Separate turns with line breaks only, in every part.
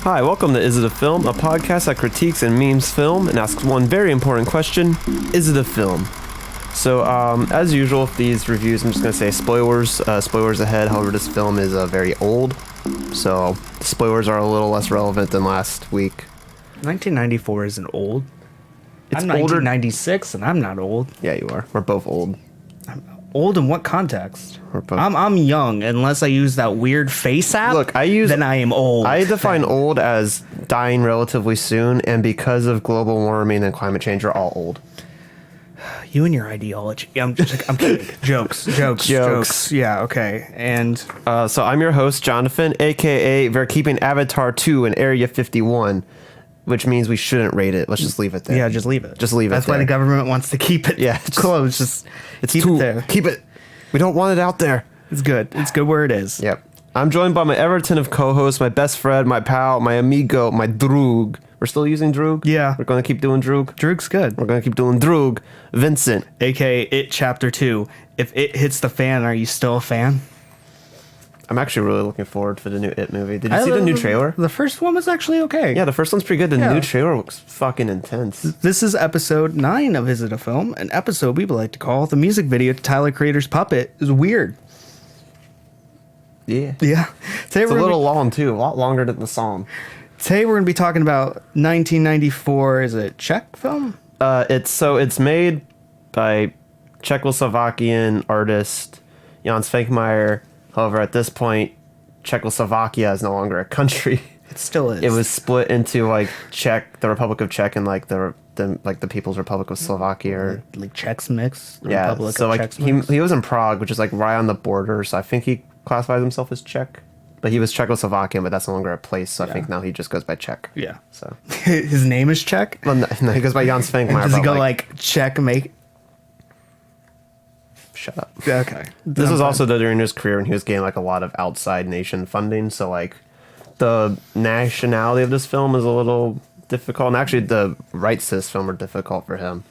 Hi, welcome to Is It a Film, a podcast that critiques and memes film and asks one very important question: is it a film? So, as usual with these reviews, I'm just going to say spoilers ahead. However, this film is very old, so spoilers are a little less relevant than last week.
1994 isn't old.
It's
I'm
older.
1996 and I'm not old.
Yeah, you are. We're both old.
Old in what context?
We're both.
I'm young unless I use that weird face app.
Look,
then I am old.
I define old as dying relatively soon, and because of global warming and climate change, we're all old.
You and your ideology. I'm kidding. Jokes. Yeah, okay. And
So I'm your host, Jonathan, aka we're keeping Avatar 2 in Area 51, which means we shouldn't rate it. Let's just leave it there.
yeah, just leave it.
Just leave it
That's why
there.
the government wants to keep it closed.
It's
keep it there.
Keep it. We don't want it out there.
It's good. It's good where it is.
Yep. I'm joined by my Everton of co-hosts, my best friend, my pal, my amigo, my Droog. We're still using Droog?
Yeah.
We're going to keep doing Droog?
Droog's good.
We're going to keep doing Droog. Vincent.
AKA It Chapter 2. If it hits the fan, are you still a fan?
I'm actually really looking forward to the new It movie. Did you see the new trailer?
The first one was actually okay.
Yeah, the first one's pretty good. The
Yeah.
new trailer looks fucking intense.
This is episode 9 of Is It a Film? An episode we would like to call The Music Video to Tyler Creator's Puppet is Weird.
Yeah.
Yeah. Today
It's a little long, too. A lot longer than the song.
Today we're going to be talking about 1994. Is it Czech film?
It's made by Czechoslovakian artist Jan Švankmajer. However, at this point, Czechoslovakia is no longer a country.
It still is.
It was split into like Czech, the Republic of Czech, and like the People's Republic of Slovakia. Or,
like Czechs mix.
yeah,
Republic
so
of
like
Czechs mix.
he was in Prague, which is like right on the border. So I think he classifies himself as Czech, but he was Czechoslovakian, but that's no longer a place. So I think now he just goes by Czech.
Yeah.
So
His name is Czech?
well, no, he goes by Jan Švankmajer.
Does he
but,
go like Czech make?
shut up.
Yeah, okay.
This was also during his career when he was getting like a lot of outside nation funding. So like the nationality of this film is a little difficult, and actually the rights to this film are difficult for him.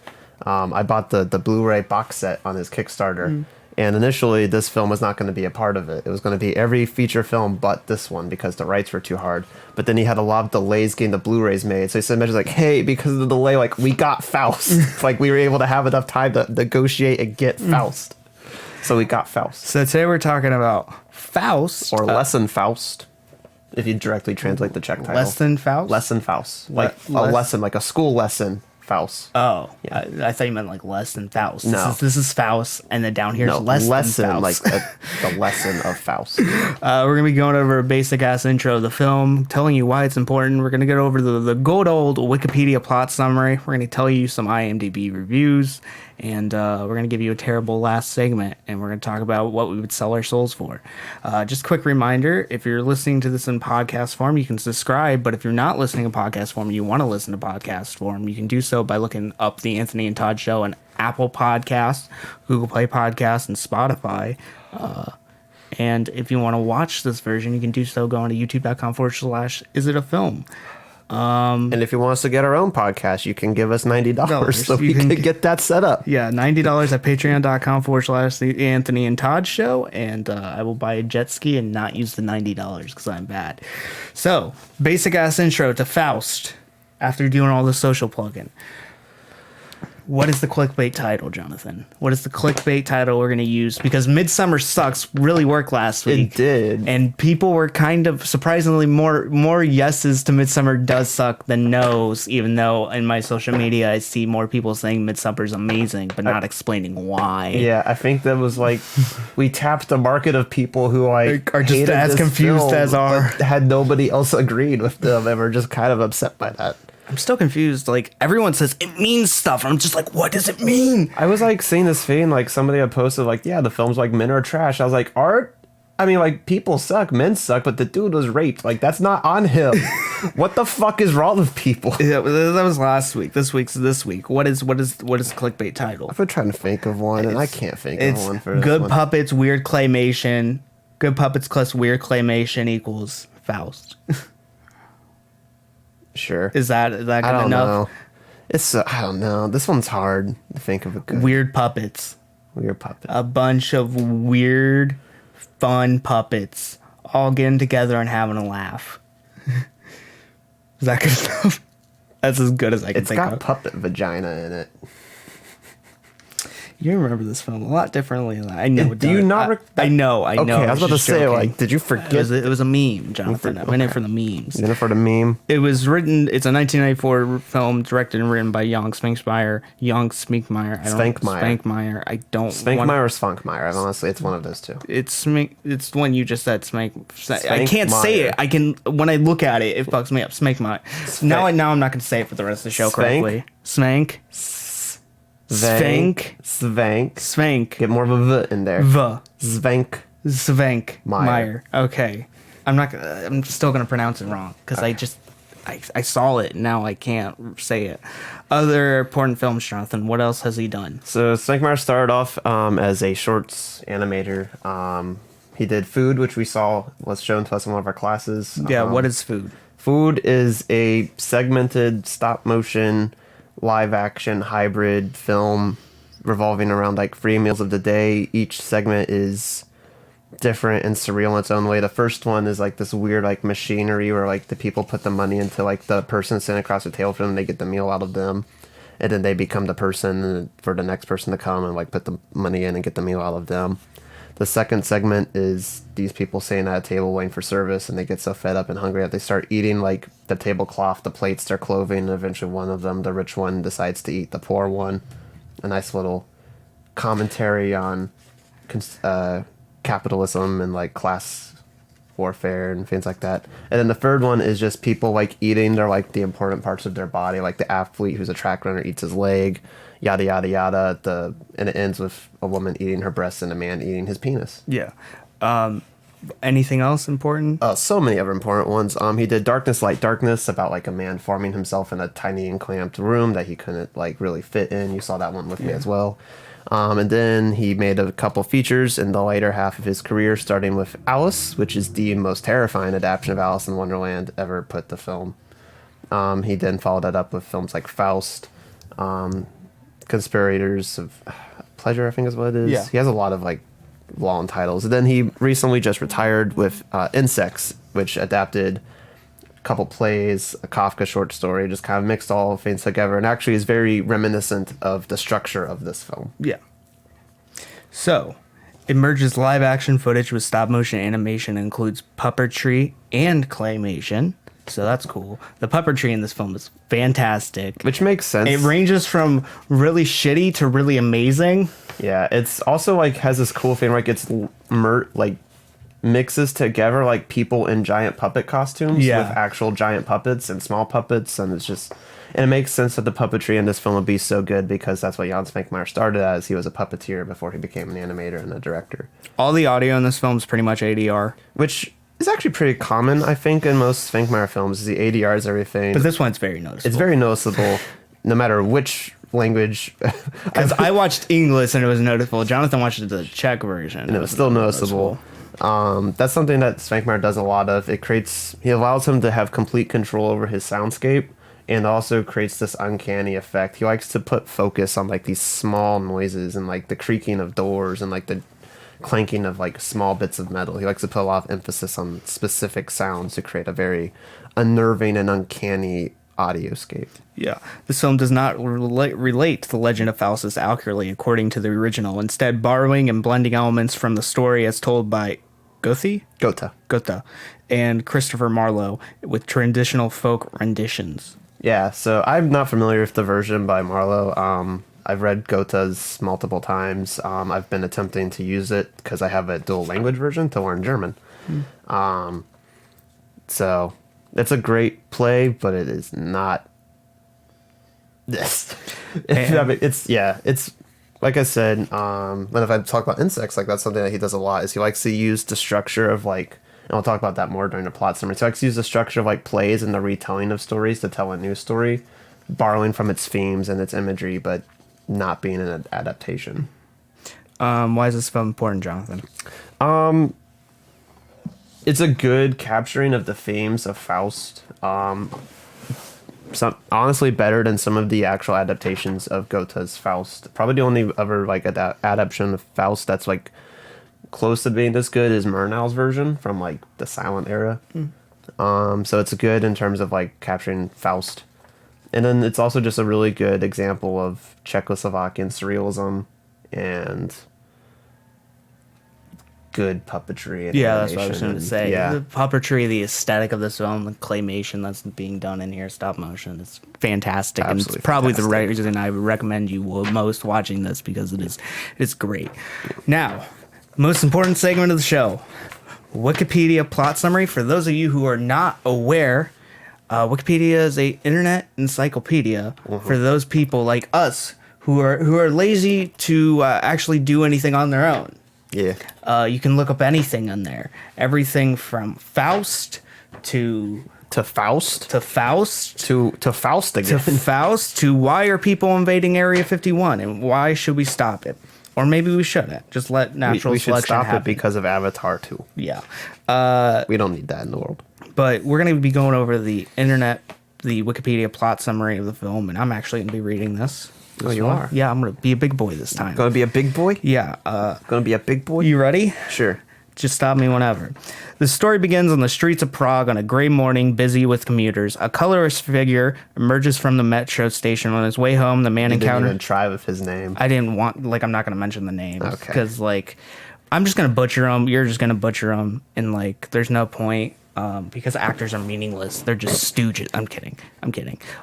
I bought the Blu-ray box set on his Kickstarter, and initially this film was not going to be a part of it. It was going to be every feature film but this one because the rights were too hard. But then he had a lot of delays getting the Blu-rays made. So he said, like, hey, because of the delay, like we got Faust. Like we were able to have enough time to negotiate and get Faust. So we got Faust.
So today we're talking about Faust.
Or Lesson Faust, if you directly translate the Czech title.
Less than Faust?
Lesson Faust. Like a
less-
lesson, like a school lesson Faust.
Oh,
Yeah.
I thought you meant like less than Faust.
No.
This is Faust, and then down here's
No,
less
lesson,
than
like
Faust.
the lesson of Faust.
We're going to be going over a basic-ass intro of the film, telling you why it's important. We're going to get over the good old Wikipedia plot summary. We're going to tell you some IMDb reviews, and we're going to give you a terrible last segment, and we're going to talk about what we would sell our souls for. Just a quick reminder, if you're listening to this in podcast form, you can subscribe, but if you're not listening in podcast form and you want to listen to podcast form, you can do so by looking up The Anthony and Todd Show on Apple Podcasts, Google Play Podcasts, and Spotify. And if you want to watch this version, you can do so going to youtube.com/isitafilm.
And if you want us to get our own podcast, you can give us $90 so
You
we
can
can get that set up.
Yeah, $90 at patreon.com/the Anthony and Todd Show. And I will buy a jet ski and not use the $90 because I'm bad. So, basic ass intro to Faust after doing all the social plugging. What is the clickbait title, Jonathan? What is the clickbait title we're going to use? Because Midsummer Sucks really worked last week.
It did.
And people were kind of surprisingly more yeses to Midsummer does suck than no's, even though in my social media I see more people saying Midsummer's amazing, but not explaining why.
Yeah, I think that was like we tapped a market of people who like
Are just
hated
as
this
confused
film,
as are.
but had nobody else agreed with them and were just kind of upset by that.
I'm still confused. Like, everyone says it means stuff. I'm just like, what does it mean?
I was like seeing this thing, like somebody had posted like, yeah, the film's like men are trash. I was like, art? I mean, like people suck, men suck, but the dude was raped. Like that's not on him. What the fuck is wrong with people?
Yeah, that was last week. This week's this week. What is the clickbait title?
I've been trying to think of one, and I can't think of
It's
one for this
good
one.
puppets, weird claymation. Good puppets plus weird claymation equals Faust.
Sure.
Is that
I
good
don't
enough?
know. It's I don't know. This one's hard to think of a good
Weird puppets.
weird puppet.
A bunch of weird, fun puppets all getting together and having a laugh. Is that good enough? That's as good as I can
It's
think
got
of.
puppet vagina in it.
You remember this film a lot differently than I know.
Do you not?
I know.
Okay, I was about to say, like, did you forget?
It was a meme, Jonathan. I went in for the memes.
You in for the meme?
It was written. It's a 1994 film, directed and written by Jan Švankmajer. Švankmajer. I don't.
Švankmajer or Švankmajer? Honestly, it's one of those two.
It's the one you just said. I can't say it. I can when I look at it, it fucks me up. Švankmajer. Now I'm not going to say it for the rest of the show correctly. Svank. Svank.
Get more of a V in there.
Švankmajer. Okay. I'm still gonna pronounce it wrong because I saw it and now I can't say it. Other important films, Jonathan. What else has he done?
So Švankmajer started off as a shorts animator. He did Food, which we saw was shown to us in one of our classes.
Yeah. What is Food?
Food is a segmented stop motion live action hybrid film revolving around like 3 meals of the day. Each segment is different and surreal in its own way. The first one is like this weird like machinery where like the people put the money into like the person sitting across the table from them, they get the meal out of them, and then they become the person for the next person to come and like put the money in and get the meal out of them. The second segment is these people sitting at a table waiting for service, and they get so fed up and hungry that they start eating like the tablecloth, the plates, their clothing, and eventually one of them, the rich one, decides to eat the poor one. A nice little commentary on capitalism and like class warfare and things like that. And then the third one is just people like eating their like the important parts of their body, like the athlete who's a track runner eats his leg, yada yada yada. And it ends with a woman eating her breasts and a man eating his penis.
Yeah. Anything else important?
So many other important ones. He did Darkness, Light, Darkness, about like a man forming himself in a tiny and clamped room that he couldn't like really fit in. You saw that one with me as well. And then he made a couple features in the later half of his career, starting with Alice, which is the most terrifying adaptation of Alice in Wonderland ever put to film. He then followed that up with films like Faust, Conspirators of Pleasure, I think is what it is.
Yeah.
He has a lot of like long titles. And then he recently just retired with Insects, which adapted a couple plays, a Kafka short story, just kind of mixed all things together, and actually is very reminiscent of the structure of this film.
Yeah. So, it merges live action footage with stop motion animation and includes puppetry and claymation. So that's cool. The puppetry in this film is fantastic.
Which makes sense.
It ranges from really shitty to really amazing.
Yeah, it's also like has this cool thing like it's like mixes together like people in giant puppet costumes with actual giant puppets and small puppets, and it makes sense that the puppetry in this film would be so good because that's what Jan Švankmajer started as. He was a puppeteer before he became an animator and a director.
All the audio in this film is pretty much ADR,
which is actually pretty common, I think, in most Švankmajer films. The ADR is everything.
But this one's very noticeable.
It's very noticeable, no matter which language.
Because I watched English and it was noticeable. Jonathan watched the Czech version.
And it was still noticeable. That's something that Švankmajer does a lot of. He allows him to have complete control over his soundscape and also creates this uncanny effect. He likes to put focus on like these small noises and like the creaking of doors and like the clanking of like small bits of metal. He likes to put a lot of emphasis on specific sounds to create a very unnerving and uncanny audioscape.
Yeah, this film does not relate to the legend of Faust accurately according to the original, instead borrowing and blending elements from the story as told by Goethe and Christopher Marlowe with traditional folk renditions.
Yeah, so I'm not familiar with the version by Marlowe. I've read Goethe's multiple times. I've been attempting to use it because I have a dual language version to learn German. So it's a great play, but it is not this. It's like I said, when if I talk about Insects, like that's something that he does a lot, is he likes to use the structure of like, and we'll talk about that more during the plot summary. So he likes to use the structure of like plays and the retelling of stories to tell a new story, borrowing from its themes and its imagery, but not being an adaptation.
Why is this film important, Jonathan?
It's a good capturing of the themes of Faust. Honestly better than some of the actual adaptations of Goethe's Faust. Probably the only other like adaptation of Faust that's like close to being this good is Murnau's version from like the silent era. So it's good in terms of like capturing Faust. And then it's also just a really good example of Czechoslovakian surrealism and good puppetry. And
Yeah, that's what I was
animation
going to say.
Yeah,
The puppetry, the aesthetic of this film, the claymation that's being done in here, stop motion, it's fantastic. And
Absolutely
it's probably the
fantastic.
reason I would recommend you most watching this because it's great. Now, most important segment of the show, Wikipedia plot summary. For those of you who are not aware, Wikipedia is a internet encyclopedia for those people like us who are lazy to actually do anything on their own.
yeah.
You can look up anything on there. Everything from Faust to
Faust.
Faust
To Faust again.
to Faust to why are people invading Area 51 and why should we stop it? Or maybe we shouldn't. Just let natural
we should
selection
stop
happen.
it because of Avatar 2.
Yeah.
We don't need that in the world.
But we're going to be going over the Wikipedia plot summary of the film, and I'm actually going to be reading this.
Oh, you are?
Yeah, I'm going to be a big boy this time.
Gonna be a big boy?
Yeah.
Gonna be a big boy?
You ready?
Sure.
Just stop me whenever. The story begins on the streets of Prague on a gray morning, busy with commuters. A colorless figure emerges from the metro station. On his way home, the man
Didn't
encountered.
even try with his name.
I didn't want, like, I'm not going to mention the names.
Okay.
Because, like, I'm just going to butcher them. You're just going to butcher them. And, like, there's no point because actors are meaningless. They're just stooges. I'm kidding.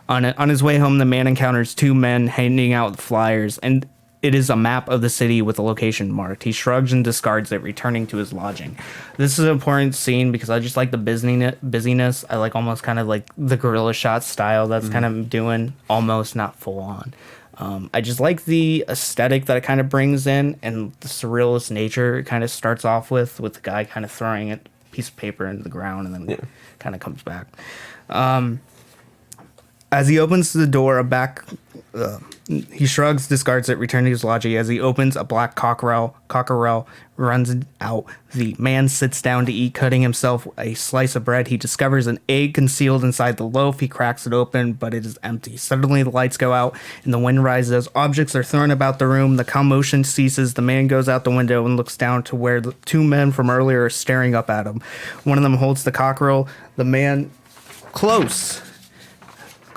On his way home, the man encounters two men handing out flyers, and it is a map of the city with a location marked. He shrugs and discards it, returning to his lodging. This is an important scene because I just like the busyness. I like almost kind of like the guerrilla shot style that's kind of doing, almost not full on. I just like the aesthetic that it kind of brings in and the surrealist nature it kind of starts off with the guy kind of throwing a piece of paper into the ground and then kind of comes back. As he opens the door, he shrugs, discards it, returning to his lodging. As he opens, a black cockerel runs out. The man sits down to eat, cutting himself a slice of bread. He discovers an egg concealed inside the loaf. He cracks it open, but it is empty. Suddenly, the lights go out and the wind rises. Objects are thrown about the room. The commotion ceases. The man goes out the window and looks down to where the two men from earlier are staring up at him. One of them holds the cockerel. The man closes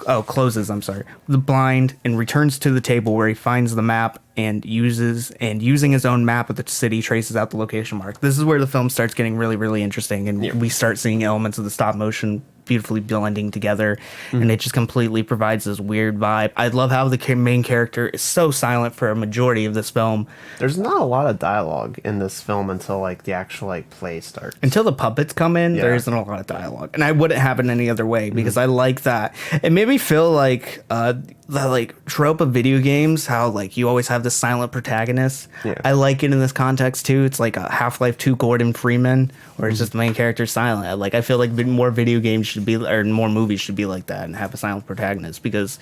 the blind and returns to the table where he finds the map and using his own map of the city traces out the location mark. This is where the film starts getting really, really interesting, and we start seeing elements of the stop motion beautifully blending together, and it just completely provides this weird vibe. I love how the main character is so silent for a majority of this film.
There's not a lot of dialogue in this film until like the actual like play starts.
Until the puppets come in, there
Yeah.
isn't a lot of dialogue, and I wouldn't have it any other way because I like that. It made me feel like the like trope of video games, how like you always have this silent protagonist.
Yeah.
I like it in this context too. It's like a Half-Life 2 Gordon Freeman, where it's just the main character silent. Like I feel like more video games should be, or more movies should be like that, and have a silent protagonist because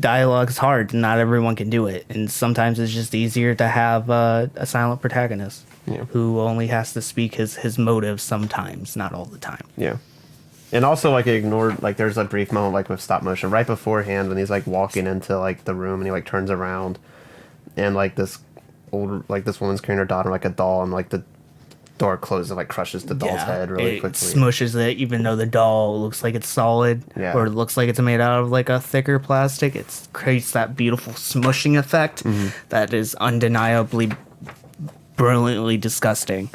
dialogue is hard and not everyone can do it, and sometimes it's just easier to have a silent protagonist who only has to speak his motives sometimes, not all the time.
Yeah. And also like it ignored like there's a brief moment like with stop motion right beforehand when he's like walking into like the room and he like turns around and like this woman's carrying her daughter like a doll and like the door closes and like crushes the doll's head really
it
quickly.
smushes it, even though the doll looks like it's solid,
Yeah.
or it looks like it's made out of like a thicker plastic. It creates that beautiful smushing effect that is undeniably brilliantly disgusting.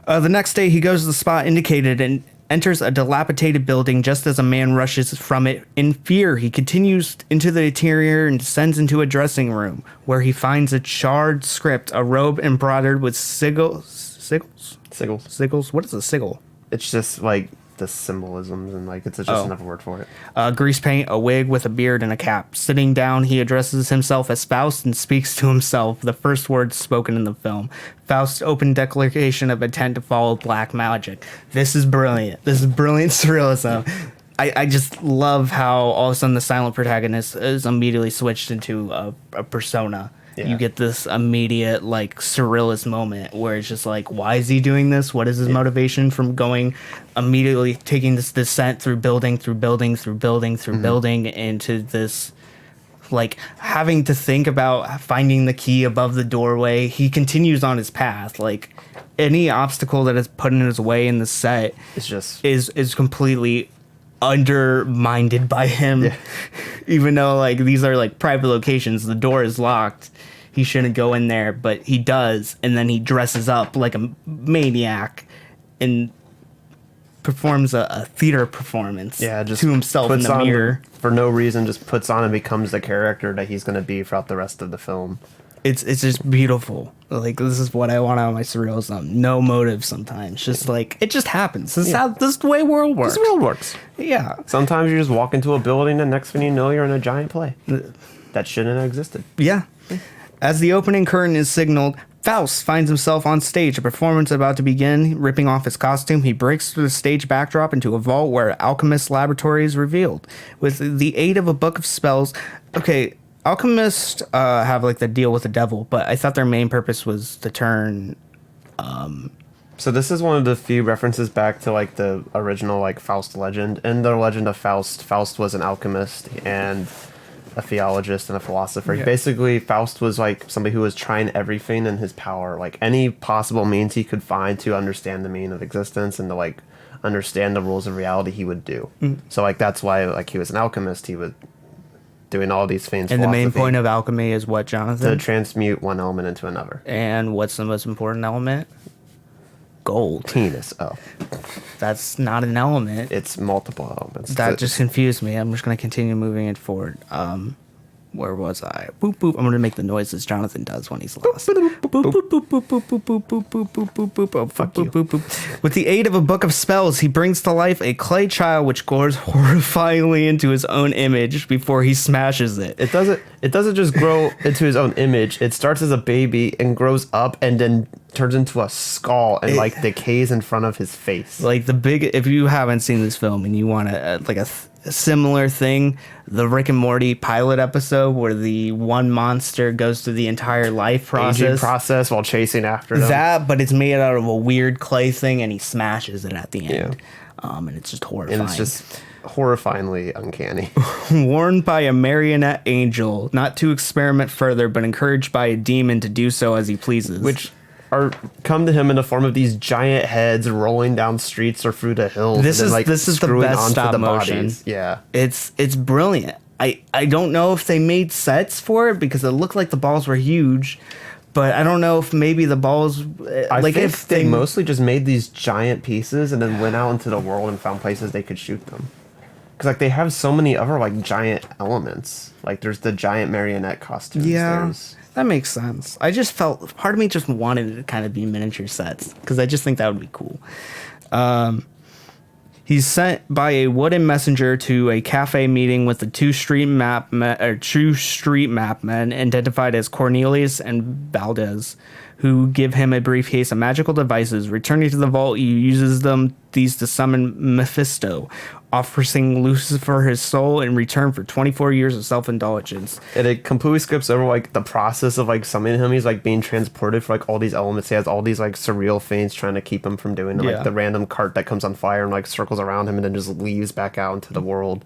The next day, he goes to the spot indicated and enters a dilapidated building just as a man rushes from it in fear. He continues into the interior and descends into a dressing room where he finds a charred script, a robe embroidered with sigils. What is a sigil?
It's just like the symbolisms and like it's just another word for it.
Grease paint, a wig with a beard and a cap. Sitting down, he addresses himself as Faust and speaks to himself, the first words spoken in the film. Faust's open declaration of intent to follow black magic. This is brilliant. This is brilliant surrealism. I just love how all of a sudden the silent protagonist is immediately switched into a persona.
Yeah.
You get this immediate like surrealist moment where it's just like, why is he doing this? What is his motivation from going immediately taking this descent through building into this like having to think about finding the key above the doorway. He continues on his path. Like any obstacle that is put in his way in the set
It's just
is completely undermined by him.
Yeah.
Even though like these are like private locations, the door is locked. He shouldn't go in there, but he does, and then he dresses up like a maniac and performs a theater performance
just
to himself in
puts
the
on
mirror.
for no reason. Just puts on and becomes the character that he's going to be throughout the rest of the film.
It's just beautiful. Like this is what I want out of my surrealism. No motive sometimes. Just like it just happens. This is the way world works.
This world works.
Yeah.
Sometimes you just walk into a building and next thing you know you're in a giant play that shouldn't have existed.
Yeah. As the opening curtain is signaled, Faust finds himself on stage. A performance about to begin. Ripping off his costume, he breaks through the stage backdrop into a vault where alchemist's laboratory is revealed. With the aid of a book of spells. Okay, alchemists have like the deal with the devil, but I thought their main purpose was to turn.
So this is one of the few references back to like the original like Faust legend. In the legend of Faust, Faust was an alchemist and a theologist and a philosopher.
Yeah.
Basically, Faust was like somebody who was trying everything in his power, like any possible means he could find to understand the meaning of existence and to like understand the rules of reality he would do. So like that's why like he was an alchemist. He was doing all these things.
And the main
philosophy,
point of alchemy is what,
to
Jonathan?
transmute one element into another.
And what's the most important element? Gold.
Penis. Oh,
That's not an element.
it's multiple elements.
That just confused me. I'm just going to continue moving it forward. Where was I? Boop, boop. I'm going to make the noises Jonathan does when he's lost. Boop, boop, boop, boop, boop, boop, boop, boop, boop, boop, boop, boop, boop. Oh, fuck you. Boop, boop. With the aid of a book of spells, he brings to life a clay child which grows horrifyingly into his own image before he smashes it.
It doesn't just grow into his own image. It starts as a baby and grows up and then turns into a skull and like decays in front of his face.
Like if you haven't seen this film and you want a similar thing, the Rick and Morty pilot episode where the one monster goes through the entire life
Aging
process.
process while chasing after them.
That, but it's made out of a weird clay thing, and he smashes it at the end. And it's just horrifying.
And it's just horrifyingly uncanny.
Warned by a marionette angel not to experiment further, but encouraged by a demon to do so as he pleases.
Which come to him in the form of these giant heads rolling down streets or through the hills.
This
and
is
then, like,
this is the
screwing
best
onto
stop
the
motion.
bodies. Yeah.
It's brilliant. I don't know if they made sets for it because it looked like the balls were huge, but I don't know if maybe the balls
I
like
think
if
they mostly just made these giant pieces and then went out into the world and found places they could shoot them. Because like they have so many other like giant elements. Like there's the giant marionette costumes.
Yeah.
There's,
That makes sense. I just felt part of me just wanted it to kind of be miniature sets because I just think that would be cool. He's sent by a wooden messenger to a cafe meeting with the two street map men identified as Cornelius and Valdez, who give him a briefcase of magical devices. Returning to the vault, he uses these to summon Mephisto, offering Lucifer his soul in return for 24 years of self-indulgence.
and it completely skips over like the process of like summoning him. He's like being transported for like all these elements. He has all these like surreal things trying to keep him from doing them.
Yeah.
Like the random cart that comes on fire and like circles around him and then just leaves back out into the world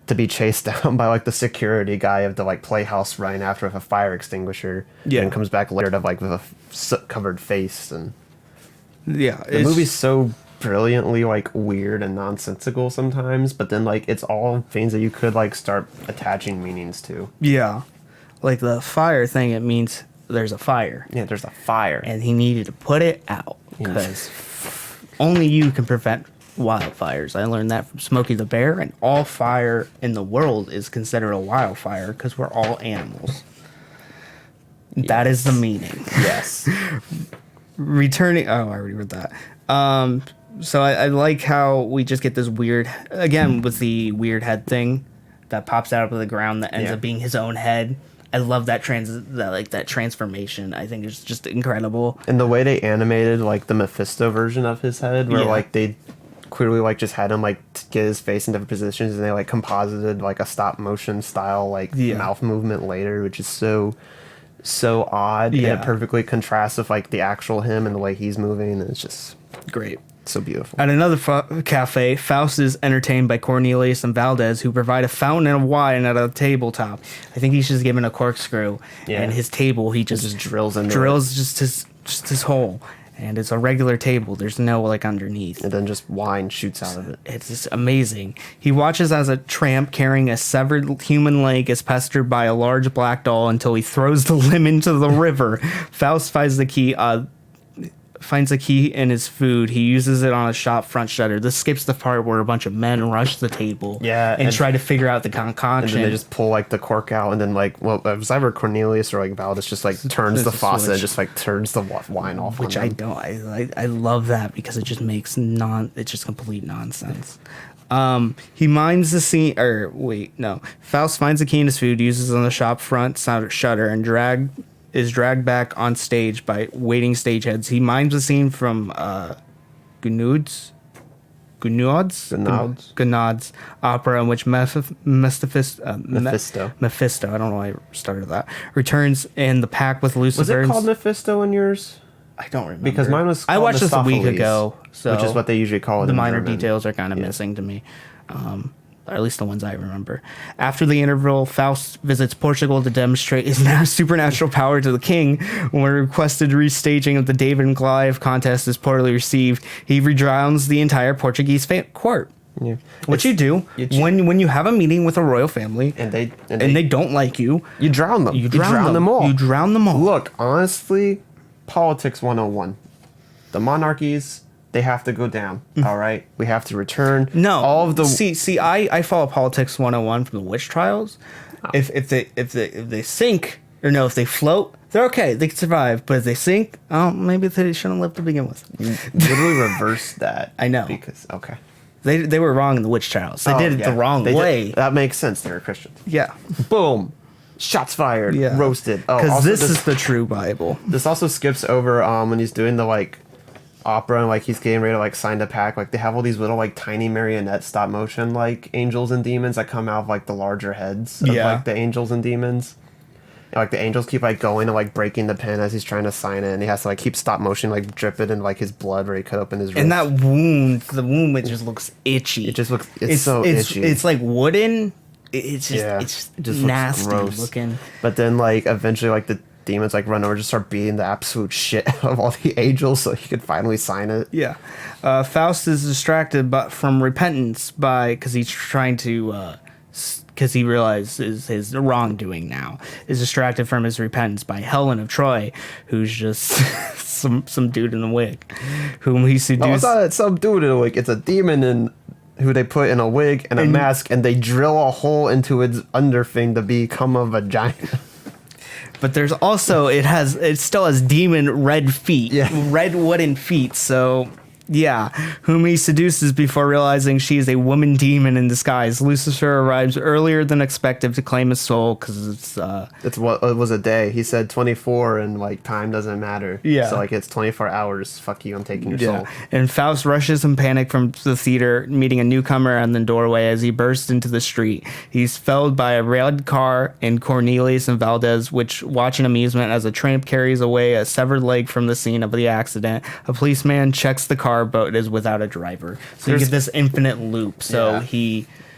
to be chased down by like the security guy of the like playhouse running after with a fire extinguisher.
Yeah.
And comes back later to like with a soot covered face. And
Yeah,
the movie's so brilliantly like weird and nonsensical sometimes, but then like it's all things that you could like start attaching meanings to.
Yeah, like the fire thing. It means there's a fire,
Yeah, there's a fire.
and he needed to put it out because only you can prevent wildfires. I learned that from Smokey the Bear, and all fire in the world is considered a wildfire because we're all animals. That is the meaning.
Yes.
Returning. Oh, I already read that. So I like how we just get this weird, again, with the weird head thing that pops out of the ground that ends
Yeah.
up being his own head. I love that that transformation. I think it's just incredible.
And the way they animated like the Mephisto version of his head, where
Yeah.
like they clearly like just had him like get his face in different positions, and they like composited like a stop motion style like
Yeah.
mouth movement later, which is so odd.
Yeah.
And it perfectly contrasts with like the actual him and the way he's moving. And it's just
Great.
So beautiful.
At another cafe, Faust is entertained by Cornelius and Valdez, who provide a fountain of wine at a tabletop. I think he's just given a corkscrew, and his table he just
drills into
just his hole, and it's a regular table. There's no like underneath,
and then just wine shoots out of it.
It's just amazing. He watches as a tramp carrying a severed human leg is pestered by a large black doll until he throws the limb into the river. Faust finds the key in his food. He uses it on a shop front shutter. This skips the part where a bunch of men rush the table and try to figure out the concoction.
And then they just pull like the cork out, and then like, well, it was either Cornelius or like Valdez just like turns the faucet and just like turns the wine off.
Which I don't. I love that because it just makes it's just complete nonsense. He minds the scene, Faust finds the key in his food, uses it on the shop front shutter, and is dragged back on stage by waiting stageheads. He mimes the scene from Gounod's opera in which Mephisto, I don't know why I started that, returns in the pack with Lucifer.
Was it called Mephisto in yours?
I don't remember.
Because mine was called
I watched this a week
Mephistopheles,
ago, so
which is what they usually call it.
The
in
minor
German.
details are kind of missing to me. Or at least the ones I remember. After the interval, Faust visits Portugal to demonstrate his supernatural power to the king. When requested restaging of the David and Goliath contest is poorly received, he redrowns the entire Portuguese court.
Yeah.
What you do when you have a meeting with a royal family
and
they don't like you,
you drown them.
You drown them all. You drown them all.
Look, honestly, politics 101. The monarchies, they have to go down. All right, we have to return.
No,
all of the
I follow politics 101 from the witch trials. Oh. If they sink if they float, they're okay. They can survive. But if they sink, maybe they shouldn't live to begin with.
You literally reverse that.
I know
because
they were wrong in the witch trials. They did it the wrong way.
That makes sense. They were Christians.
Yeah.
Boom. Shots fired. Yeah. Roasted.
Because this is the true Bible.
This also skips over when he's doing the opera and he's getting ready to sign the pack. They have all these little tiny marionette stop motion angels and demons that come out of the larger heads of the angels and demons. And, the angels keep going and breaking the pen as he's trying to sign it, and he has to keep stop motion dripping in his blood where he cut open his wrist.
And that wound, it just looks itchy.
It just looks it's so itchy.
It's wooden. It's just nasty
gross
looking.
But then eventually the demons run over, just start beating the absolute shit of all the angels so he could finally sign it.
Yeah. Faust is distracted from repentance because he's trying to because he realizes his wrongdoing now, is distracted from his repentance by Helen of Troy, who's just some dude in a wig whom he seduces.
No, it's not some dude in a wig, it's a demon who they put in a wig and a mask, and they drill a hole into its underthing to become a vagina.
But there's also it still has demon red feet, red wooden feet. So whom he seduces before realizing she is a woman demon in disguise. Lucifer arrives earlier than expected to claim his soul because
it's what it was a day. He said 24, and time doesn't matter.
Yeah.
So it's 24 hours. Fuck you, I'm taking your soul.
And Faust rushes in panic from the theater, meeting a newcomer on the doorway as he bursts into the street. He's felled by a red car and Cornelius and Valdez, which watch in amusement as a tramp carries away a severed leg from the scene of the accident. A policeman checks the car, but it is without a driver. So you get this infinite loop. So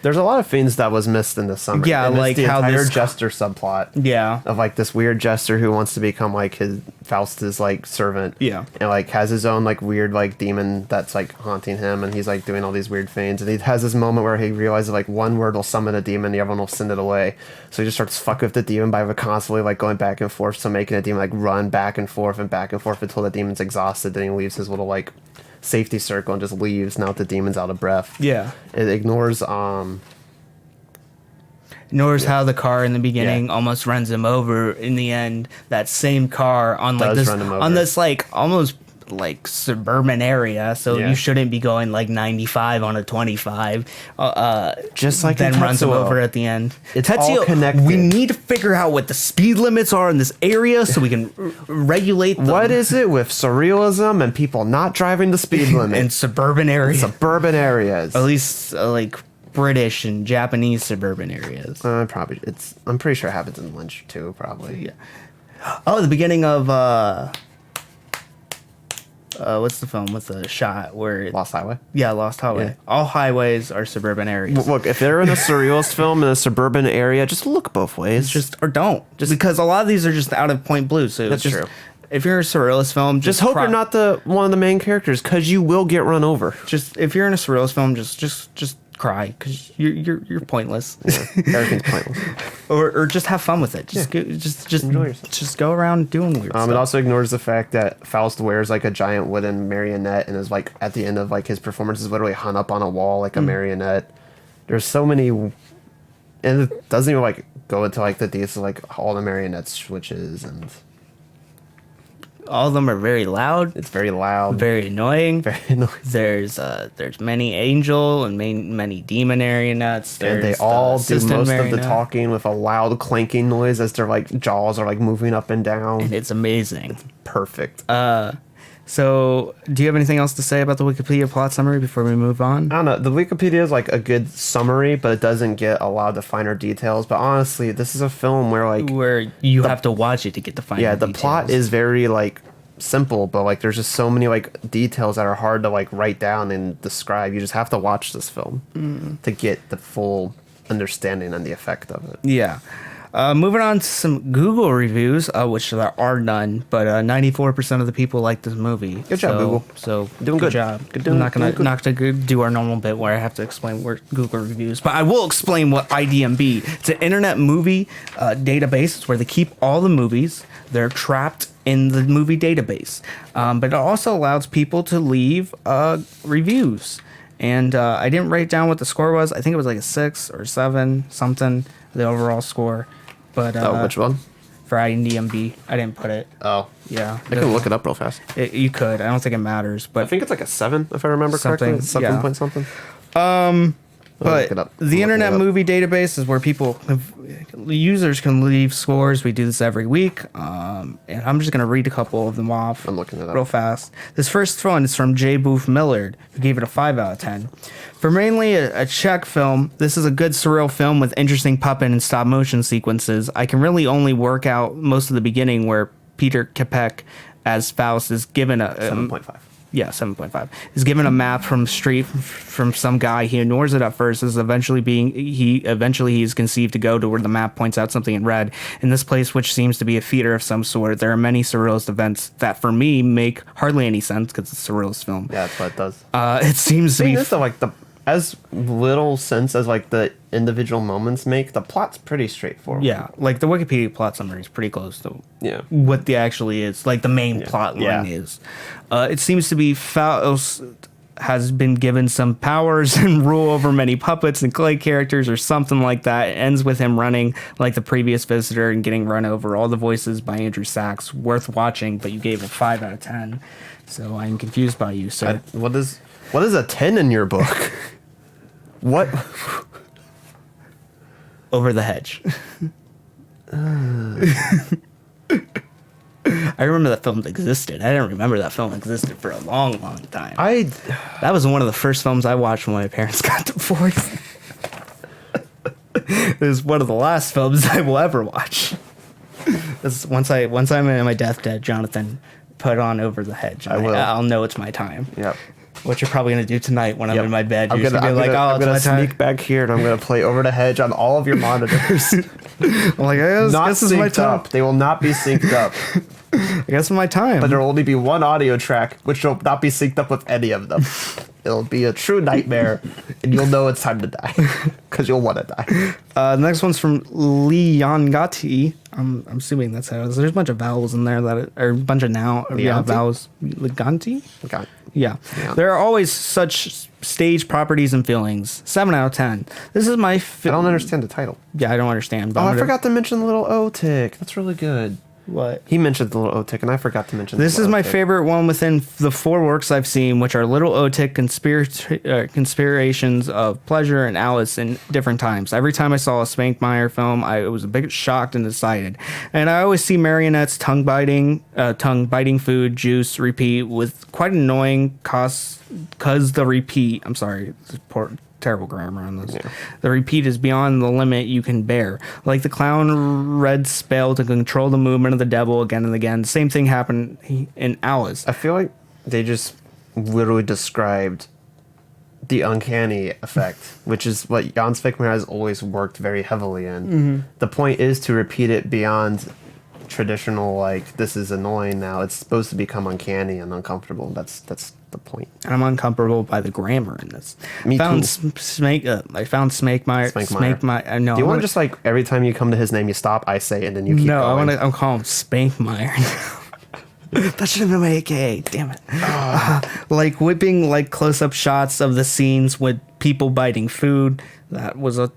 there's a lot of things that was missed in the summary.
Yeah,
and the
how
entire
this
jester subplot.
Yeah.
Of this weird jester who wants to become his Faust's servant.
Yeah.
And has his own weird demon that's haunting him, and he's doing all these weird things, and he has this moment where he realizes one word will summon a demon, the other one will send it away. So he just starts fucking with the demon by constantly going back and forth, so making a demon run back and forth until the demon's exhausted. Then he leaves his little safety circle and just leaves now that the demon's out of breath.
Yeah.
It ignores
how the car in the beginning almost runs him over. In the end, that same car on this almost suburban area, so you shouldn't be going 95 on a 25.
Just like
then runs him over at the end.
It's all connected.
We need to figure out what the speed limits are in this area so we can regulate them.
What is it with surrealism and people not driving the speed limit
in suburban areas?
At
least British and Japanese suburban areas.
Probably I'm pretty sure it happens in Lynch too. Probably.
Yeah. Oh, the beginning of what's the film with the shot where
Lost Highway.
Yeah, Lost Highway.
Yeah.
All highways are suburban areas.
Look, if they're in a surrealist film in a suburban area, just look both ways.
Or don't. Just because a lot of these are just out of Point Blue. So
That's
just,
true.
If you're a surrealist film,
Just hope you're not one of the main characters, because you will get run over.
Just if you're in a surrealist film, just cry because you're pointless.
Yeah, everything's pointless.
or just have fun with it. Just
Enjoy yourself.
Just go around doing weird stuff.
It also ignores the fact that Faust wears like a giant wooden marionette and is like at the end of like his performance is literally hung up on a wall like a marionette. There's so many, and it doesn't even like go into like the details of like all the marionette switches, and
all of them are very loud.
it's very loud,
Very annoying.
very annoying.
There's many angel and many demon marionettes.
And they
There's
all do
assistant
most of the
marionette.
talking with a loud clanking noise as their like jaws are like moving up and down.
And it's amazing.
Perfect.
So, do you have anything else to say about the Wikipedia plot summary before we move on?
I don't know. The Wikipedia is like a good summary, but it doesn't get a lot of the finer details. But honestly, this is a film where like
Where you have to watch it to get the final
the
details.
plot is very like simple, but like there's just so many like details that are hard to like write down and describe. You just have to watch this film to get the full understanding and the effect of it.
Yeah. Moving on to some Google reviews, which there are none, but 94% of the people like this movie.
Good job, Google.
So
Doing
good
good.
job.
Good
I'm not
doing good.
gonna do our normal bit where I have to explain where Google reviews, but I will explain what IDMB. It's an internet movie database. It's where they keep all the movies. They're trapped in the movie database, but it also allows people to leave reviews. And I didn't write down what the score was. I think it was like a 6 or 7 something, the overall score. But
Which one?
for IMDb, I didn't put it.
Oh,
Yeah,
I can look it up real fast.
You could. I don't think it matters,
I
but
think it's like a 7 if I remember correctly.
Something,
It's 7
yeah.
point something.
but
look it up.
the
Look
Internet
it up.
Movie Database is where users can leave scores. We do this every week, and I'm just gonna read a couple of them off.
I'm looking it up.
real fast. This first one is from J. Booth Millard, who gave it a 5 out of 10. For mainly a Czech film, this is a good surreal film with interesting puppet and stop motion sequences. I can really only work out most of the beginning where Peter Capek as Faust is given a
7.5.
Yeah, 7.5. Is given a map from street from some guy. He ignores it at first. Is eventually he is conceived to go to where the map points out something in red. In this place, which seems to be a theater of some sort, there are many surrealist events that, for me, make hardly any sense because it's a surrealist film.
Yeah, that's what it does.
It seems to
thing
be
is, though, like as little sense as like the individual moments make, the plot's pretty straightforward.
yeah, like the Wikipedia plot summary is pretty close to
Yeah.
what the actually is, like the main plot line is. It seems to be Faust has been given some powers and rule over many puppets and clay characters or something like that. It ends with him running like the previous visitor and getting run over. All the voices by Andrew Sachs, worth watching, but you gave it 5 out of 10. So I'm confused by you, sir.
What is a 10 in your book? What?
Over the Hedge. I remember that film existed. I didn't remember that film existed for a long, long time. That was one of the first films I watched when my parents got divorced. It was one of the last films I will ever watch. Once I'm in my deathbed, Jonathan, put on Over the Hedge.
I will.
I'll know it's my time.
Yep.
What you're probably gonna do tonight when I'm in my bed.
I'm
You're
gonna,
just gonna be like,
I'm
oh,
gonna
it's my time.
sneak back here and I'm gonna play Over the Hedge on all of your monitors.
I'm like, I
Not
guess it's my
synced
time.
up. They will not be synced up.
I guess it's my time.
But there will only be one audio track, which will not be synced up with any of them. It'll be a true nightmare, and you'll know it's time to die, because you'll want to die.
The next one's from Liangati. I'm assuming that's how it is. There's a bunch of vowels in there or a bunch of vowels. Liganti?
Okay.
Yeah.
Yeah.
There are always such stage properties and feelings. 7 out of 10. This is my...
I don't understand the title.
Yeah, I don't understand. But
Oh,
I'm
I
gonna-
forgot to mention the little O tick. That's really good.
What?
He mentioned the little O tick, and I forgot to mention.
This
the
is
little
my
O-tick.
favorite one within the 4 works I've seen, which are Little Otik, Conspirations of Pleasure, and Alice in different times. Every time I saw a Švankmajer film, I was a bit shocked and excited. And I always see marionettes tongue biting food, juice, repeat, with quite annoying cause the repeat. I'm sorry, this is terrible grammar on this.
Yeah.
The repeat is beyond the limit you can bear. Like the clown red spell to control the movement of the devil again and again. The same thing happened in Alice.
I feel like they just literally described the uncanny effect, which is what Jan Švankmajer has always worked very heavily in.
Mm-hmm.
The point is to repeat it beyond traditional, like, this is annoying now. It's supposed to become uncanny and uncomfortable. That's the point.
And I'm uncomfortable by the grammar in this.
Me too.
I found Švankmajer.
Švankmajer.
No,
Do you want to just, like, every time you come to his name, you stop, I say, and then you keep going?
I'm calling him Švankmajer. That should have been my AKA. Damn it. Like whipping like close-up shots of the scenes with people biting food. That was a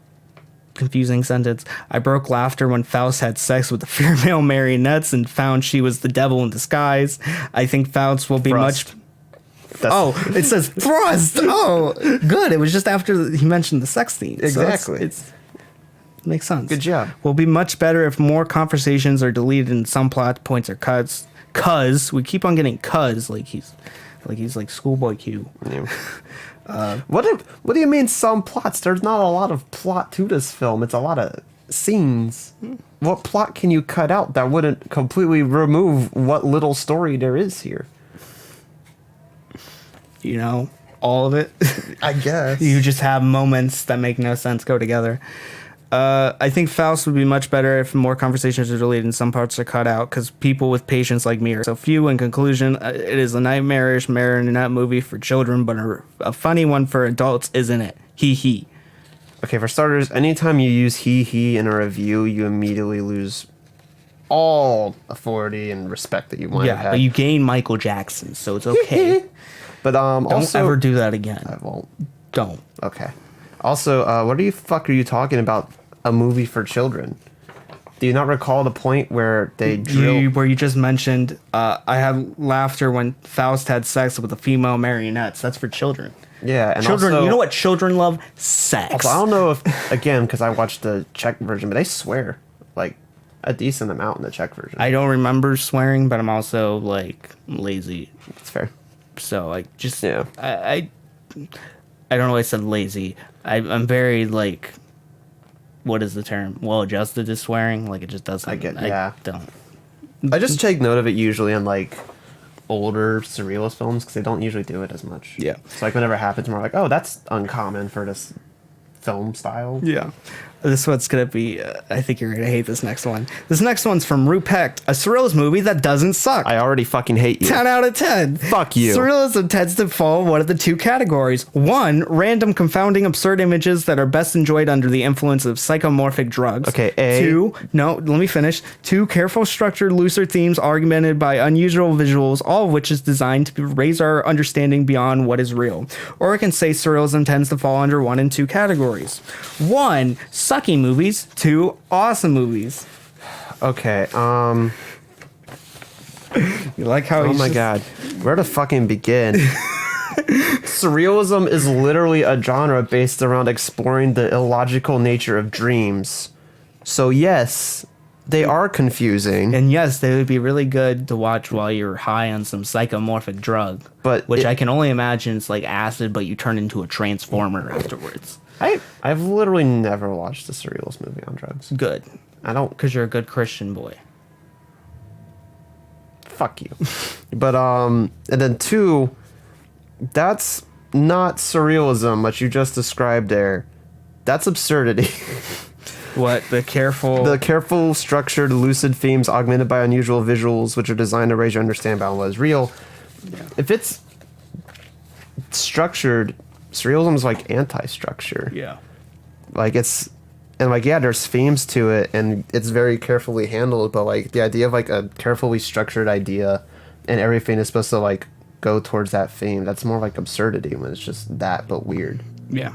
confusing sentence. I broke laughter when Faust had sex with the female marionettes and found she was the devil in disguise. I think Faust will be
Thrust.
It says thrust. Oh, good. It was just after he mentioned the sex scene.
Exactly.
So it's makes sense.
Good job.
Will be much better if more conversations are deleted and some plot points are cuts. Cuz we keep on getting cuz like he's like schoolboy Q.
Yeah. What do you mean some plots? There's not a lot of plot to this film. It's a lot of scenes. What plot can you cut out that wouldn't completely remove what little story there is here?
You know, all of it.
I guess.
You just have moments that make no sense go together. I think Faust would be much better if more conversations are deleted and some parts are cut out because people with patience like me are so few. In conclusion, it is a nightmarish marionette movie for children, but a funny one for adults, isn't it? Hee hee.
Okay, for starters, anytime you use he in a review, you immediately lose all authority and respect that you might have
Yeah,
had.
but you gain Michael Jackson, so it's okay.
But
Don't
also
ever do that again.
I won't.
Don't.
Okay. Also, what the fuck are you talking about? A movie for children? Do you not recall the point where they drill?
Where you just mentioned, I had laughter when Faust had sex with the female marionettes. That's for children.
Yeah, and
Children,
also,
you know what children love? Sex.
Also, I don't know if, again, because I watched the Czech version, but they swear like a decent amount in the Czech version.
I don't remember swearing, but I'm also like lazy.
It's fair.
So like just
Yeah.
I don't know why I said lazy. I'm very like, what is the term? Well adjusted to swearing. Like it just doesn't. I don't.
I just take note of it usually in like older surrealist films because they don't usually do it as much.
Yeah.
So like whenever it happens, we're like, oh, that's uncommon for this film style.
Yeah. This one's going to be, I think you're going to hate this next one. This next one's from Rupecht, a Surrealist movie that doesn't suck.
I already fucking hate you.
10 out of 10.
Fuck you.
Surrealism tends to fall in one of the two categories. One, random, confounding, absurd images that are best enjoyed under the influence of psychomorphic drugs.
Okay, A.
Two, no, let me finish. Two, careful, structured, looser themes augmented by unusual visuals, all of which is designed to raise our understanding beyond what is real. Or I can say surrealism tends to fall under one and two categories. One, sucky movies. Two, awesome movies.
Okay,
You like how
oh
he's
my
just-
god. Where to fucking begin? Surrealism is literally a genre based around exploring the illogical nature of dreams. So yes, they are confusing.
And yes, they would be really good to watch while you're high on some psychomorphic drug.
But
which
it-
I can only imagine it's like acid, but you turn into a transformer afterwards.
I've literally never watched a surrealist movie on drugs.
Good,
I don't.
because you're a good Christian boy.
Fuck you. But and then two, that's not surrealism, what you just described there. That's absurdity.
What the careful?
The careful, structured, lucid themes augmented by unusual visuals, which are designed to raise your understanding about what is real.
Yeah.
If it's structured, surrealism is like anti-structure.
Yeah.
Like it's, and like yeah, there's themes to it, and it's very carefully handled. But like the idea of like a carefully structured idea, and everything is supposed to like go towards that theme. That's more like absurdity when it's just that, but weird.
Yeah.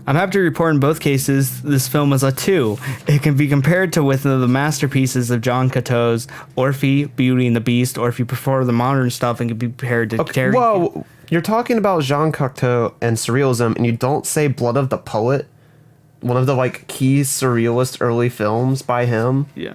I'm happy to report in both cases, this film is a 2. It can be compared to with the masterpieces of John Cocteau's Orphy, Beauty and the Beast, or if you prefer the modern stuff, it can be compared to
Okay, whoa, you're talking about Jean Cocteau and surrealism, and you don't say Blood of the Poet, one of the like key surrealist early films by him.
Yeah.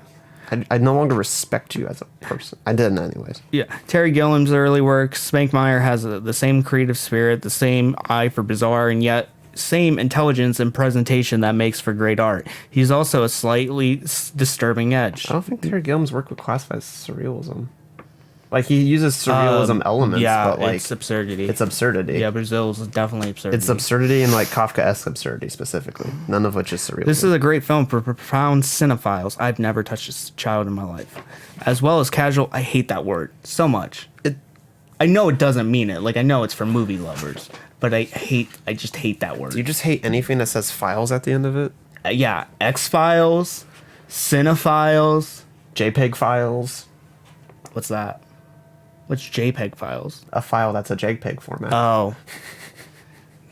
I no longer respect you as a person. I didn't anyways.
Yeah, Terry Gilliam's early work, Švankmajer has the same creative spirit, the same eye for bizarre, and yet same intelligence and presentation that makes for great art. He's also a slightly disturbing edge.
I don't think Terry Gilliam's work would classify as surrealism. Like, he uses surrealism elements,
Yeah,
but, like,
it's absurdity.
it's absurdity.
Yeah, Brazil is definitely absurdity.
It's absurdity and, like, Kafkaesque absurdity, specifically. None of which is surrealism.
This is a great film for profound cinephiles. I've never touched a child in my life. As well as casual, I hate that word so much. I know it doesn't mean it. Like, I know it's for movie lovers, but I just hate that word.
You just hate anything that says files at the end of it?
Yeah, X-Files, Cinephiles.
JPEG files.
What's that? What's JPEG files?
A file that's a JPEG format.
Oh.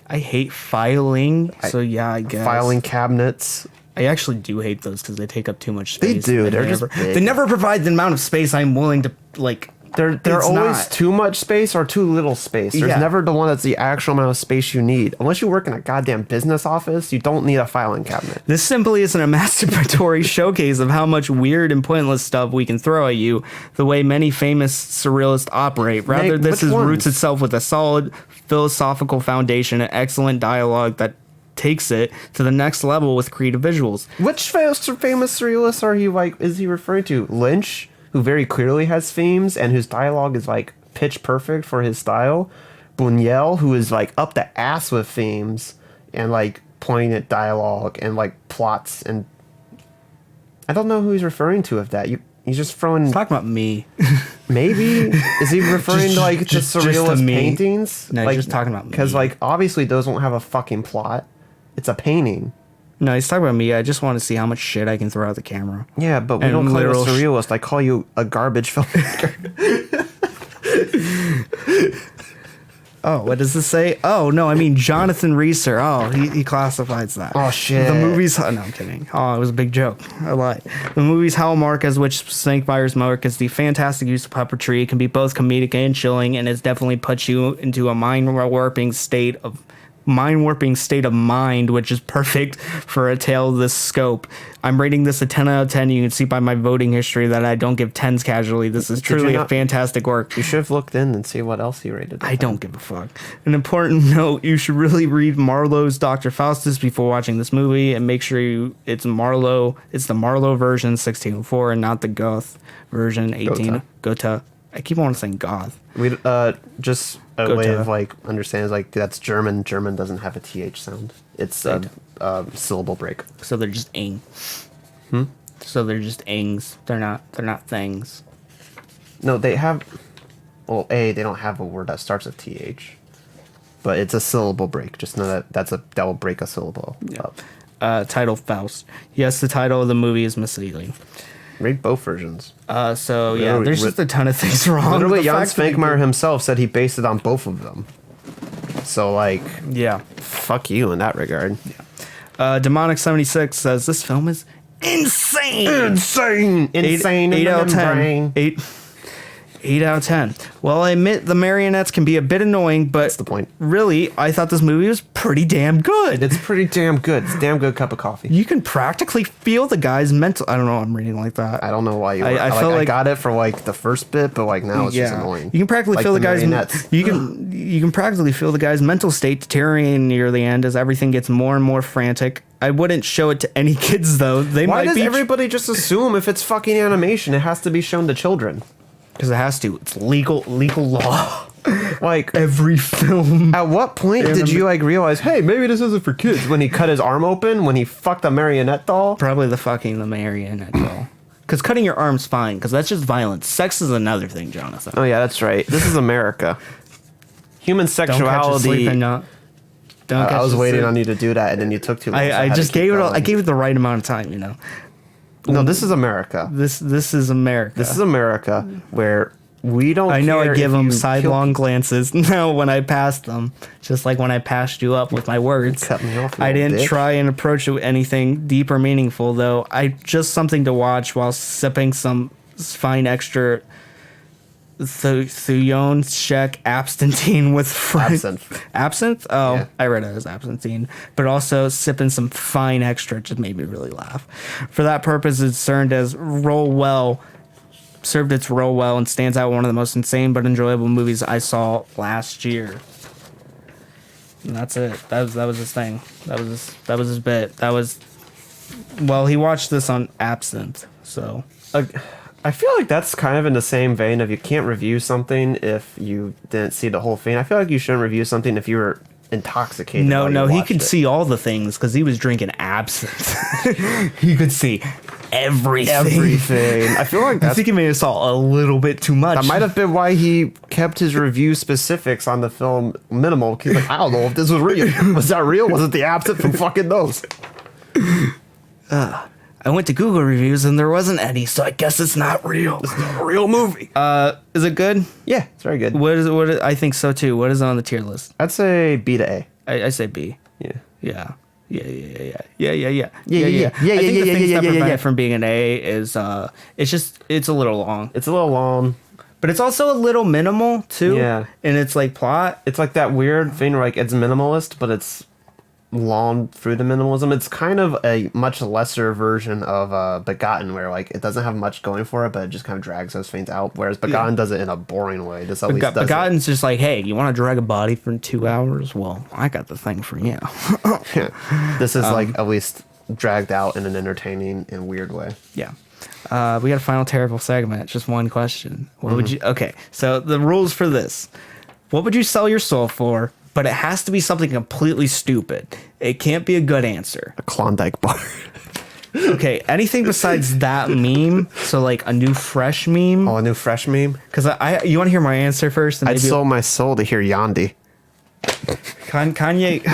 I hate filing, so yeah, I guess.
Filing cabinets.
I actually do hate those because they take up too much space.
They do.
And
They're just big.
They never provide the amount of space I'm willing to, like...
They're
It's
always
not.
too much space or too little space. There's
Yeah.
never the one that's the actual amount of space you need. Unless you work in a goddamn business office, you don't need a filing cabinet.
This simply isn't a masturbatory showcase of how much weird and pointless stuff we can throw at you, the way many famous surrealists operate. Rather,
Nick,
this
which
roots
ones?
itself with a solid philosophical foundation and excellent dialogue that takes it to the next level with creative visuals.
Which famous surrealists are you like? Is he referring to Lynch, who very clearly has themes and whose dialogue is like pitch perfect for his style? Buñuel, who is like up the ass with themes and like poignant dialogue and like plots, and I don't know who he's referring to of that. He's just throwing.
Talk about me.
Maybe is he referring to like
just
the
to
surrealist
me.
paintings?
No, he's
like,
just talking about me.
Because like obviously those won't have a fucking plot. It's a painting.
No, he's talking about me. I just want to see how much shit I can throw at the camera.
Yeah, but we
And
don't call you a
literal
surrealist. I call you a garbage filmmaker.
Oh, what does this say? Oh, no, I mean Jonathan Reeser. Oh, he classifies that.
Oh, shit.
The movie's... Oh, no, I'm kidding. Oh, it was a big joke. I lied. The movie's hallmark, as which Švankmajer's mark, is the fantastic use of puppetry. It can be both comedic and chilling, and it definitely puts you into a mind-warping state of mind, which is perfect for a tale of this scope. I'm rating this a 10 out of 10. You can see by my voting history that I don't give 10s casually. This is truly a fantastic work.
You should have looked in and see what else he rated it.
I don't give a fuck. An important note, you should really read Marlowe's Dr. Faustus before watching this movie, and make sure it's the Marlowe version 1604 and not the Goth version 18 Gotha. I keep on saying Goth.
We just a
Go
way
to-
of like understanding is like that's German. German doesn't have a th sound. It's a syllable break.
So they're just ing. So they're just ings. They're not things.
No, they have. Well, they don't have a word that starts with th, but it's a syllable break. Just know that will break a syllable up.
Title Faust. Yes, the title of the movie is misleading.
Read both versions.
So yeah,
Literally-
there's just a ton of things wrong.
Literally,
The
Jan
fact that they
Švankmajer himself said he based it on both of them. So like,
did- Yeah.
fuck you in that regard.
Demonic 76 says this film is insane.
Insane, insane.
8
in
out of
the
10.
brain.
8 out of 10. Well, I admit the marionettes can be a bit annoying, but
That's the point.
really, I thought this movie was pretty damn good.
It's pretty damn good. It's a damn good cup of coffee.
You can practically feel the guy's mental. I don't know. I'm reading like that.
I don't know why you.
I
I
felt
I
like-
got it for like the first bit, but like now it's just annoying.
You can practically
Like
feel the guy's
marionettes.
you can practically feel the guy's mental state deteriorating near the end as everything gets more and more frantic. I wouldn't show it to any kids though. They
Why
might
does
be
everybody just assume if it's fucking animation, it has to be shown to children?
because it has to. It's legal law.
Like,
Every film.
at what point did you like realize, hey, maybe this isn't for kids? When he cut his arm open, when he fucked a marionette doll?
Probably the marionette doll. Because cutting your arm's fine, because that's just violence. Sex is another thing, Jonathan.
Oh yeah, that's right. This is America. Human
Don't catch you
sexuality.
sleeping, not. Don't catch
I was
you
waiting
sleeping.
on you to do that, and then you took too long. so
I
had to
just
keep
gave it.
going.
I gave it the right amount of time. You know.
No, this is America.
This is America.
This is America where we don't.
I know I
care
give
if
them
you
sidelong
kill-
glances now when I pass them, just like when I passed you up with my words.
Cut me off, you
I
little
didn't
bitch.
try and approach it with anything deep or meaningful, though. I just something to watch while sipping some fine extra Thuyon Czech absinthe with
Absinthe.
Absinthe? Oh,
Yeah.
I read it as absinthe. But also sipping some fine extra just made me really laugh. For that purpose, it served its role well and stands out one of the most insane but enjoyable movies I saw last year. And that's it. That was his thing. That was his bit. Well, he watched this on Absinthe, so
I feel like that's kind of in the same vein of you can't review something if you didn't see the whole thing. I feel like you shouldn't review something if you were intoxicated.
No, he could see all the things because he was drinking absinthe. He could see everything.
I feel like
I
that's,
think he may have saw a little bit too much.
that might have been why he kept his review specifics on the film minimal. He's like, I don't know if this was real. Was that real? Was it the absinthe? Who fucking knows?
I went to Google reviews and there wasn't any, so I guess it's not real.
It's not a real movie.
Is it good?
Yeah, it's very good.
I think so too. What is on the tier list?
I'd say B to A.
I say B.
Yeah.
Yeah. Yeah.
Yeah.
I think the things that prevent it from being an A is it's a little long.
It's a little long.
But it's also a little minimal too.
Yeah.
And it's like plot.
It's like that weird thing where like it's minimalist, but it's long through the minimalism. It's kind of a much lesser version of Begotten, where like it doesn't have much going for it, but it just kind of drags those things out. Whereas Begotten does it in a boring way. Just at least does
Begotten's just like, hey, you want to drag a body for 2 hours? Well, I got the thing for you.
This is like at least dragged out in an entertaining and weird way.
Yeah. We got a final terrible segment. Just one question. What would you? Okay, so the rules for this: what would you sell your soul for? But it has to be something completely stupid. It can't be a good answer.
A Klondike bar.
Okay, anything besides that meme. So like a new fresh meme.
Oh, a new fresh meme.
Because you want to hear my answer first? And
I'd sell my soul to hear Yandi.
Kanye.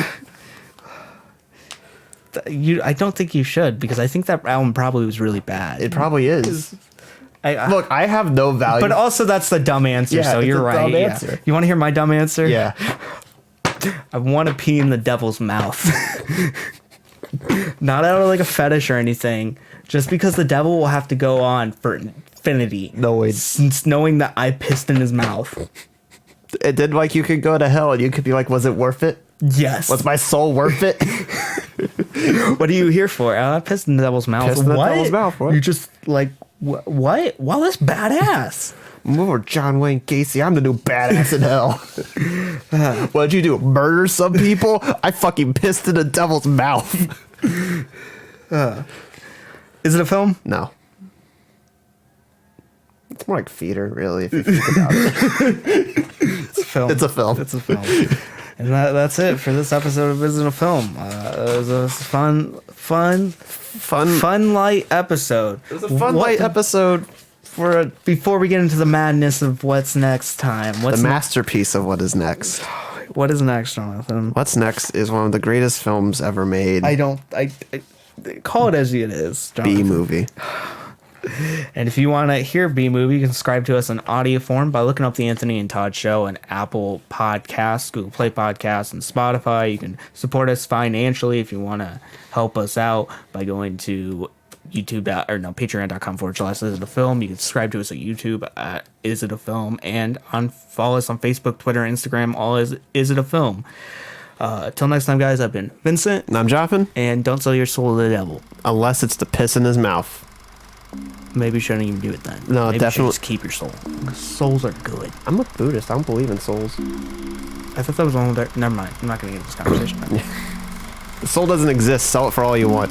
I don't think you should, because I think that album probably was really bad.
It probably is. Look, I have no value.
But also, that's the dumb answer.
Yeah,
so
it's
you're
a
right.
dumb
Yeah.
answer.
You want to hear my dumb answer?
Yeah.
I want to pee in the devil's mouth. Not out of like a fetish or anything. Just because the devil will have to go on for infinity.
No way.
Since knowing that I pissed in his mouth.
It did like you could go to hell and you could be like, was it worth it?
Yes.
Was my soul worth it?
What are you here for? I pissed in the devil's mouth.
Pissed in the devil's mouth, what?
You just like, what? Well, that's badass.
More John Wayne Gacy. I'm the new badass in hell. What'd you do? Murder some people? I fucking pissed in the devil's mouth.
Is it a film?
No. It's more like theater, really, if you think about it.
It's a film.
It's a film.
It's a film. And that's it for this episode of Is It a Film? It was a fun light episode.
It was a fun light episode
before we get into the madness of what's next time.
The masterpiece of what is next.
What is next, Jonathan?
What's next is one of the greatest films ever made.
I call it as it is, Jonathan.
B movie.
And if you want to hear B Movie, you can subscribe to us in audio form by looking up The Anthony and Todd Show and Apple Podcasts, Google Play Podcasts, and Spotify. You can support us financially if you want to help us out by going to patreon.com/Is It a Film. You can subscribe to us at YouTube at Is It a Film, and follow us on Facebook, Twitter, Instagram, all Is It a Film. Till next time, guys, I've been Vincent.
And I'm Jonathan.
And don't sell your soul to the devil.
Unless it's the piss in his mouth.
Maybe you shouldn't even do it then.
No,
Maybe
definitely.
You should just keep your soul. Souls are good.
I'm a Buddhist. I don't believe in souls.
I thought that was one of their... Never mind. I'm not going to get into this conversation.
The soul doesn't exist. Sell it for all you want.